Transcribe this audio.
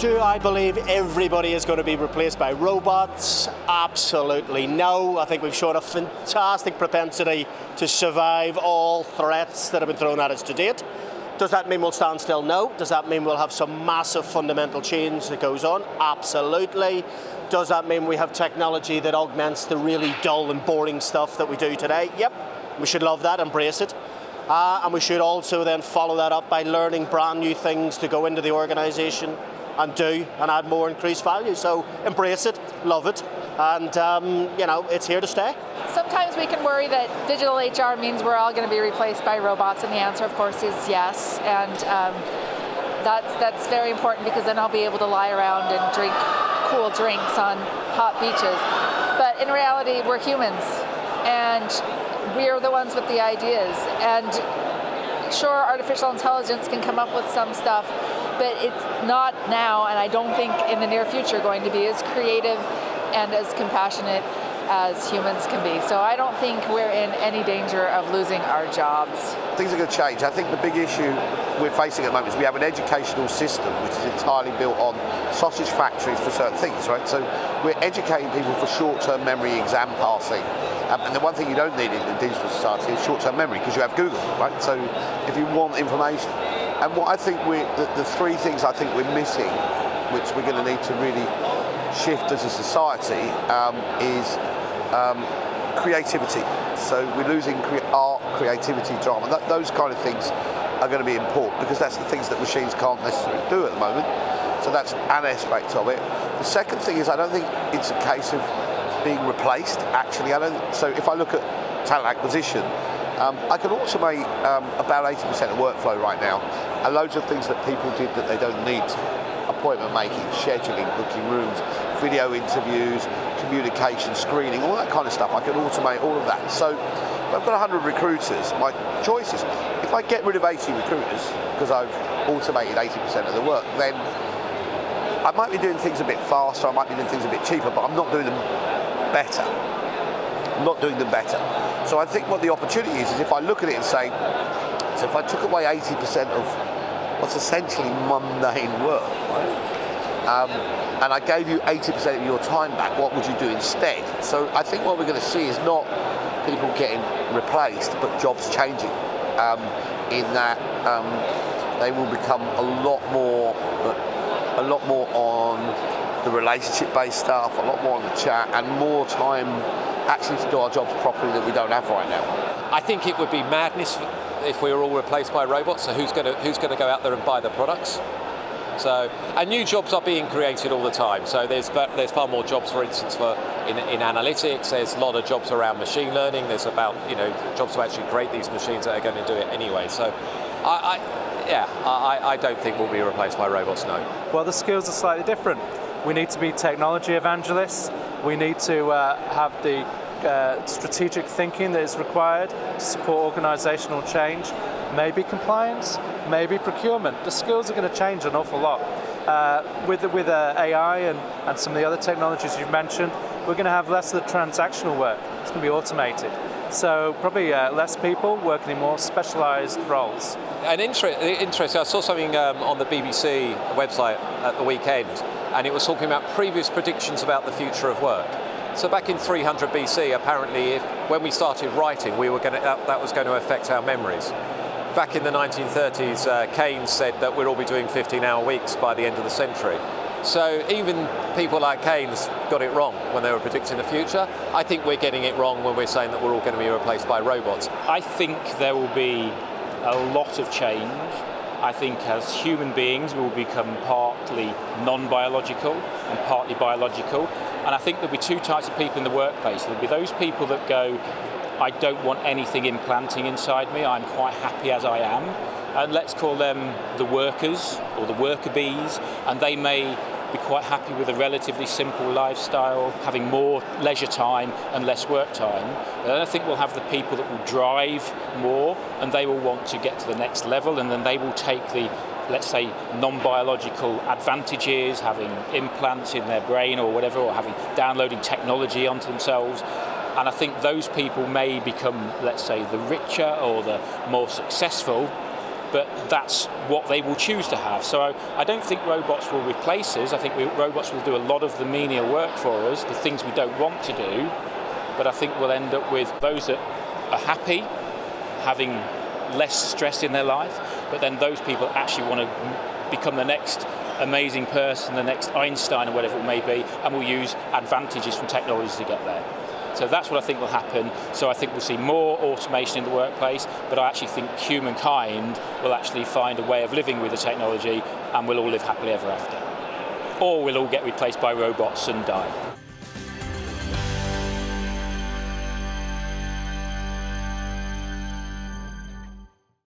Do I believe everybody is going to be replaced by robots? Absolutely no. I think we've shown a fantastic propensity to survive all threats that have been thrown at us to date. Does that mean we'll stand still? No. Does that mean we'll have some massive fundamental change that goes on? Absolutely. Does that mean we have technology that augments the really dull and boring stuff that we do today? Yep. We should love that, embrace it. And we should also then follow that up by learning brand new things to go into the organisation and do and add more increased value. So embrace it, love it, and you know, it's here to stay. Sometimes we can worry that digital HR means we're all going to be replaced by robots, and the answer, of course, is yes. And that's very important, because then I'll be able to lie around and drink cool drinks on hot beaches. But in reality, we're humans, and we're the ones with the ideas. And sure, artificial intelligence can come up with some stuff, but it's not now, and I don't think in the near future going to be as creative and as compassionate as humans can be. So I don't think we're in any danger of losing our jobs. Things are going to change. I think the big issue we're facing at the moment is we have an educational system which is entirely built on sausage factories for certain things, right? So we're educating people for short-term memory exam passing. And the one thing you don't need in the digital society is short-term memory, because you have Google, right? So if you want information. And what I think the three things I think we're missing, which we're going to need to really shift as a society, is creativity. So we're losing art, creativity, drama. Those kind of things are going to be important, because that's the things that machines can't necessarily do at the moment. So that's an aspect of it. The second thing is, I don't think it's a case of being replaced, actually. So if I look at talent acquisition, I can automate about 80% of workflow right now, and loads of things that people did that they don't need. Appointment making, scheduling, booking rooms, video interviews, communication, screening, all that kind of stuff. I can automate all of that. So if I've got 100 recruiters, my choice is, if I get rid of 80 recruiters because I've automated 80% of the work, then I might be doing things a bit faster, I might be doing things a bit cheaper, but I'm not doing them better. I'm not doing them better. So I think what the opportunity is if I look at it and say, so if I took away 80% of what's essentially mundane work, right? And I gave you 80% of your time back, what would you do instead? So I think what we're going to see is not people getting replaced, but jobs changing, in that they will become a lot more on the relationship-based stuff, a lot more on the chat, and more time actually to do our jobs properly that we don't have right now. I think it would be madness if we were all replaced by robots. So who's going to go out there and buy the products? So, and new jobs are being created all the time. So there's far more jobs, for instance, in analytics. There's a lot of jobs around machine learning. There's about jobs to actually create these machines that are going to do it anyway. So I don't think we'll be replaced by robots, no. Well, the skills are slightly different. We need to be technology evangelists. We need to have the strategic thinking that is required to support organisational change. Maybe compliance, maybe procurement. The skills are going to change an awful lot. With AI and some of the other technologies you've mentioned, we're going to have less of the transactional work. It's going to be automated. So probably less people working in more specialised roles. And interesting, I saw something on the BBC website at the weekend, and it was talking about previous predictions about the future of work. So back in 300 BC, apparently, when we started writing, that was going to affect our memories. Back in the 1930s, Keynes said that we'll all be doing 15-hour weeks by the end of the century. So even people like Keynes got it wrong when they were predicting the future. I think we're getting it wrong when we're saying that we're all going to be replaced by robots. I think there will be a lot of change. I think as human beings we will become partly non-biological and partly biological. And I think there'll be two types of people in the workplace. There'll be those people that go, I don't want anything implanting inside me, I'm quite happy as I am. And let's call them the workers or the worker bees, and they may be quite happy with a relatively simple lifestyle, having more leisure time and less work time. But then I think we'll have the people that will drive more, and they will want to get to the next level, and then they will take the, let's say, non-biological advantages, having implants in their brain or whatever, or downloading technology onto themselves. And I think those people may become, let's say, the richer or the more successful, but that's what they will choose to have. So I don't think robots will replace us. I think robots will do a lot of the menial work for us, the things we don't want to do, but I think we'll end up with those that are happy, having less stress in their life, but then those people actually want to become the next amazing person, the next Einstein or whatever it may be, and will use advantages from technology to get there. So that's what I think will happen. So I think we'll see more automation in the workplace, but I actually think humankind will actually find a way of living with the technology, and we'll all live happily ever after. Or we'll all get replaced by robots and die.